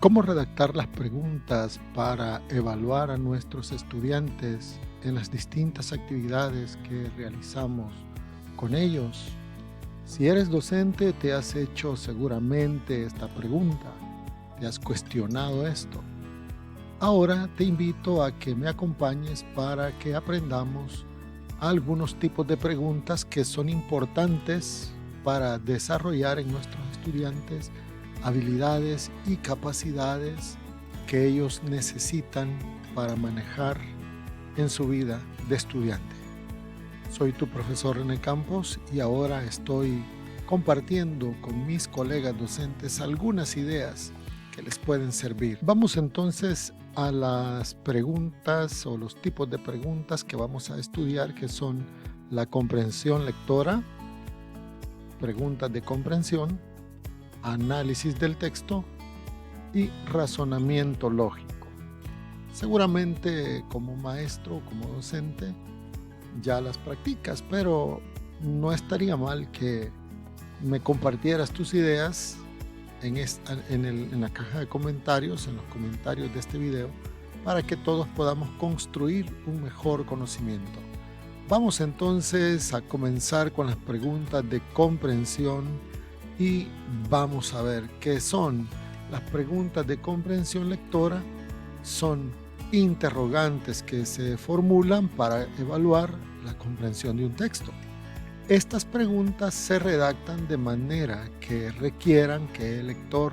¿Cómo redactar las preguntas para evaluar a nuestros estudiantes en las distintas actividades que realizamos con ellos? Si eres docente, te has hecho seguramente esta pregunta, te has cuestionado esto. Ahora te invito a que me acompañes para que aprendamos algunos tipos de preguntas que son importantes para desarrollar en nuestros estudiantes habilidades y capacidades que ellos necesitan para manejar en su vida de estudiante. Soy tu profesor René Campos y ahora estoy compartiendo con mis colegas docentes algunas ideas que les pueden servir. Vamos entonces a las preguntas o los tipos de preguntas que vamos a estudiar, que son la comprensión lectora, preguntas de comprensión, análisis del texto y razonamiento lógico. Seguramente como maestro, como docente, ya las practicas, pero no estaría mal que me compartieras tus ideas en la caja de comentarios, en los comentarios de este video, para que todos podamos construir un mejor conocimiento. Vamos entonces a comenzar con las preguntas de comprensión y vamos a ver qué son las preguntas de comprensión lectora. Son interrogantes que se formulan para evaluar la comprensión de un texto. Estas preguntas se redactan de manera que requieran que el lector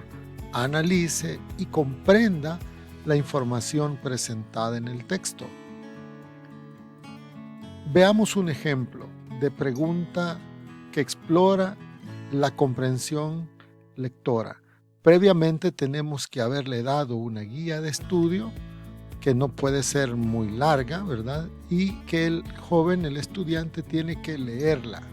analice y comprenda la información presentada en el texto. Veamos un ejemplo de pregunta que explora la comprensión lectora. Previamente tenemos que haberle dado una guía de estudio que no puede ser muy larga, ¿verdad? Y que el joven, el estudiante, tiene que leerla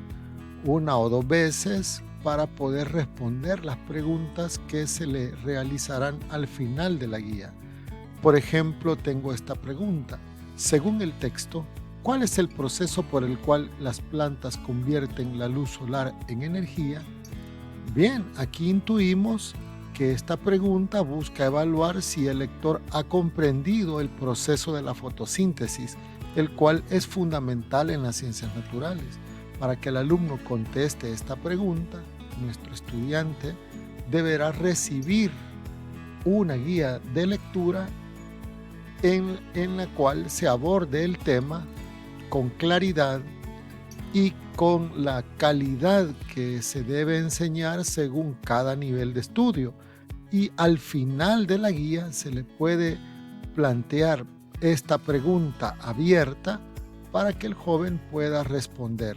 una o dos veces para poder responder las preguntas que se le realizarán al final de la guía. Por ejemplo, tengo esta pregunta. Según el texto, ¿cuál es el proceso por el cual las plantas convierten la luz solar en energía? Bien, aquí intuimos que esta pregunta busca evaluar si el lector ha comprendido el proceso de la fotosíntesis, el cual es fundamental en las ciencias naturales. Para que el alumno conteste esta pregunta, nuestro estudiante deberá recibir una guía de lectura en la cual se aborde el tema con claridad y con la calidad que se debe enseñar según cada nivel de estudio. Y al final de la guía se le puede plantear esta pregunta abierta para que el joven pueda responder.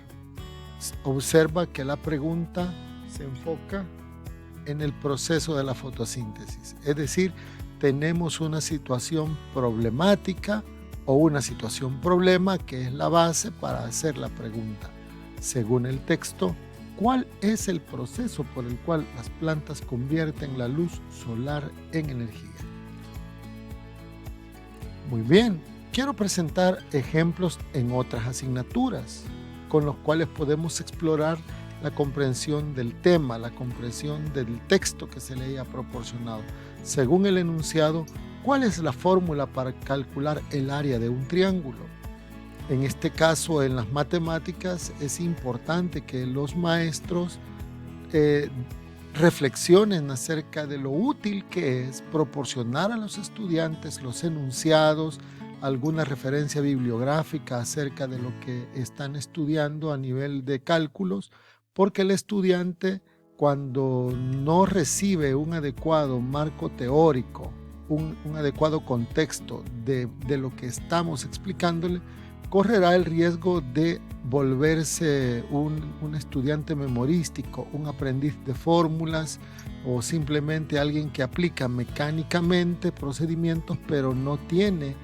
Observa que la pregunta se enfoca en el proceso de la fotosíntesis, es decir, tenemos una situación problemática o una situación problema que es la base para hacer la pregunta. Según el texto, ¿cuál es el proceso por el cual las plantas convierten la luz solar en energía? Muy bien, quiero presentar ejemplos en otras asignaturas con los cuales podemos explorar la comprensión del tema, la comprensión del texto que se le haya proporcionado. Según el enunciado, ¿cuál es la fórmula para calcular el área de un triángulo? En este caso, en las matemáticas, es importante que los maestros reflexionen acerca de lo útil que es proporcionar a los estudiantes los enunciados, alguna referencia bibliográfica acerca de lo que están estudiando a nivel de cálculos, porque el estudiante, cuando no recibe un adecuado marco teórico, un adecuado contexto de lo que estamos explicándole, correrá el riesgo de volverse un estudiante memorístico, un aprendiz de fórmulas o simplemente alguien que aplica mecánicamente procedimientos, pero no tiene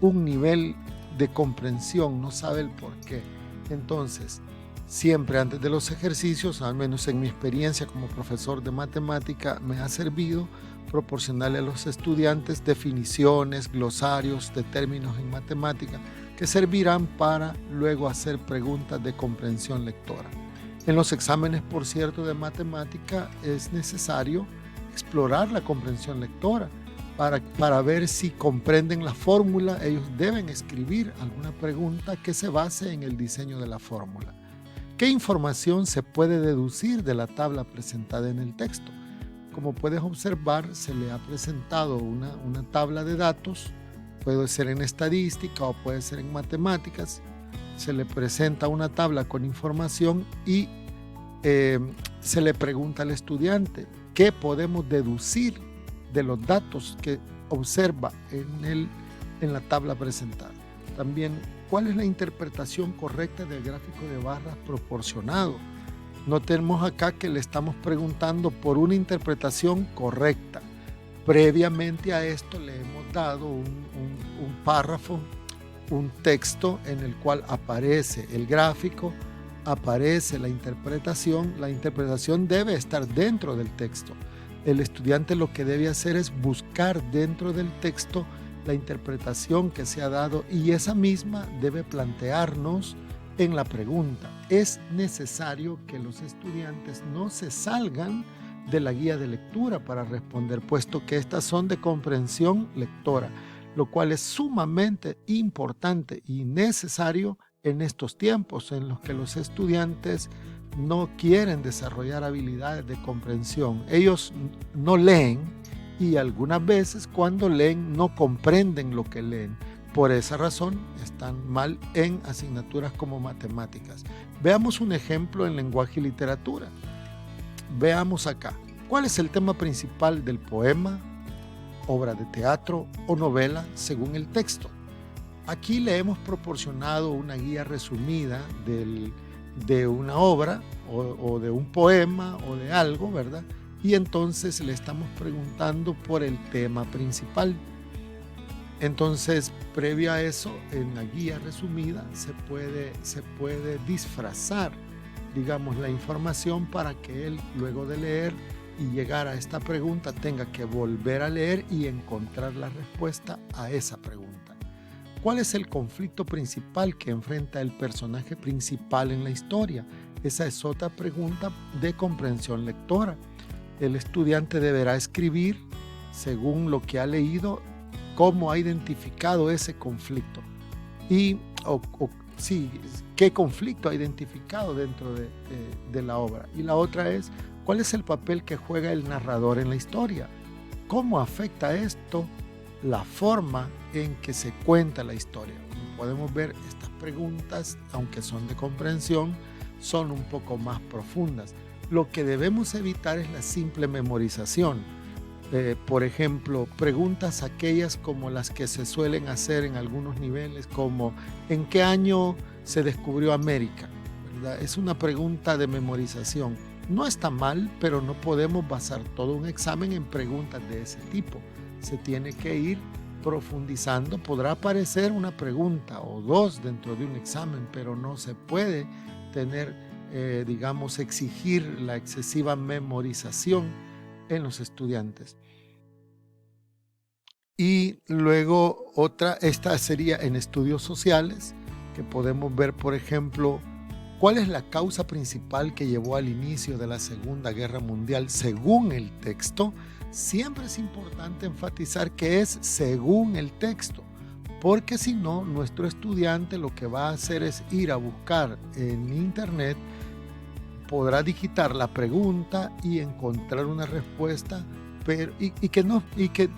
un nivel de comprensión, no sabe el por qué. Entonces, siempre antes de los ejercicios, al menos en mi experiencia como profesor de matemática, me ha servido proporcionarle a los estudiantes definiciones, glosarios de términos en matemática que servirán para luego hacer preguntas de comprensión lectora. En los exámenes, por cierto, de matemática es necesario explorar la comprensión lectora, para ver si comprenden la fórmula, ellos deben escribir alguna pregunta que se base en el diseño de la fórmula. ¿Qué información se puede deducir de la tabla presentada en el texto? Como puedes observar, se le ha presentado una tabla de datos, puede ser en estadística o puede ser en matemáticas. Se le presenta una tabla con información y se le pregunta al estudiante qué podemos deducir de los datos que observa en la tabla presentada. También, ¿cuál es la interpretación correcta del gráfico de barras proporcionado? Notemos acá que le estamos preguntando por una interpretación correcta. Previamente a esto le hemos dado un párrafo, un texto en el cual aparece el gráfico, aparece la interpretación. La interpretación debe estar dentro del texto. El estudiante lo que debe hacer es buscar dentro del texto la interpretación que se ha dado y esa misma debe plantearnos en la pregunta. Es necesario que los estudiantes no se salgan de la guía de lectura para responder, puesto que estas son de comprensión lectora, lo cual es sumamente importante y necesario en estos tiempos en los que los estudiantes no quieren desarrollar habilidades de comprensión. Ellos no leen y algunas veces cuando leen no comprenden lo que leen. Por esa razón están mal en asignaturas como matemáticas. Veamos un ejemplo en lenguaje y literatura. Veamos acá. ¿Cuál es el tema principal del poema, obra de teatro o novela según el texto? Aquí le hemos proporcionado una guía resumida de una obra o de un poema o de algo, ¿verdad? Y entonces le estamos preguntando por el tema principal. Entonces, previo a eso, en la guía resumida se puede disfrazar, digamos, la información para que él, luego de leer y llegar a esta pregunta, tenga que volver a leer y encontrar la respuesta a esa pregunta. ¿Cuál es el conflicto principal que enfrenta el personaje principal en la historia? Esa es otra pregunta de comprensión lectora. El estudiante deberá escribir, según lo que ha leído, cómo ha identificado ese conflicto y qué conflicto ha identificado dentro de la obra. Y la otra es, ¿cuál es el papel que juega el narrador en la historia? ¿Cómo afecta esto la forma en que se cuenta la historia? Como podemos ver, estas preguntas, aunque son de comprensión, son un poco más profundas. Lo que debemos evitar es la simple memorización. Por ejemplo, preguntas aquellas como las que se suelen hacer en algunos niveles, como ¿en qué año se descubrió América? ¿Verdad? Es una pregunta de memorización. No está mal, pero no podemos basar todo un examen en preguntas de ese tipo. Se tiene que ir profundizando. Podrá aparecer una pregunta o dos dentro de un examen, pero no se puede tener, exigir la excesiva memorización en los estudiantes. Y luego esta sería en estudios sociales, que podemos ver, por ejemplo, cuál es la causa principal que llevó al inicio de la Segunda Guerra Mundial según el texto. Siempre es importante enfatizar que es según el texto, porque si no, nuestro estudiante lo que va a hacer es ir a buscar en internet, podrá digitar la pregunta y encontrar una respuesta, pero y que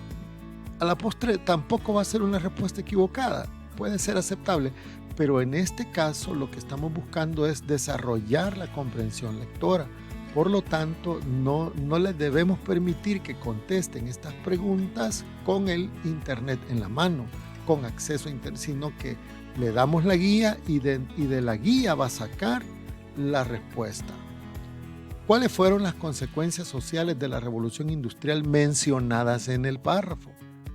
a la postre tampoco va a ser una respuesta equivocada, puede ser aceptable, pero en este caso lo que estamos buscando es desarrollar la comprensión lectora. Por lo tanto, no les debemos permitir que contesten estas preguntas con el internet en la mano, con acceso a internet, sino que le damos la guía y de la guía va a sacar la respuesta. ¿Cuáles fueron las consecuencias sociales de la revolución industrial mencionadas en el párrafo?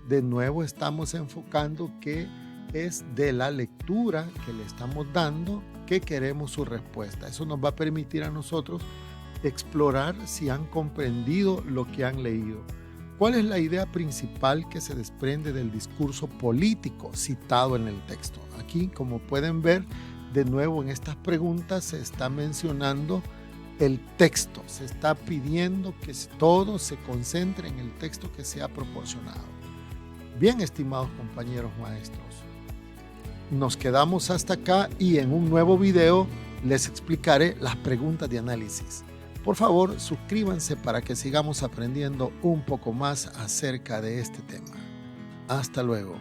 De nuevo estamos enfocando que es de la lectura que le estamos dando que queremos su respuesta. Eso nos va a permitir a nosotros explorar si han comprendido lo que han leído. ¿Cuál es la idea principal que se desprende del discurso político citado en el texto? Aquí, como pueden ver, de nuevo en estas preguntas se está mencionando el texto, se está pidiendo que todo se concentre en el texto que se ha proporcionado. Bien, estimados compañeros maestros, nos quedamos hasta acá y en un nuevo video les explicaré las preguntas de análisis. Por favor, suscríbanse para que sigamos aprendiendo un poco más acerca de este tema. Hasta luego.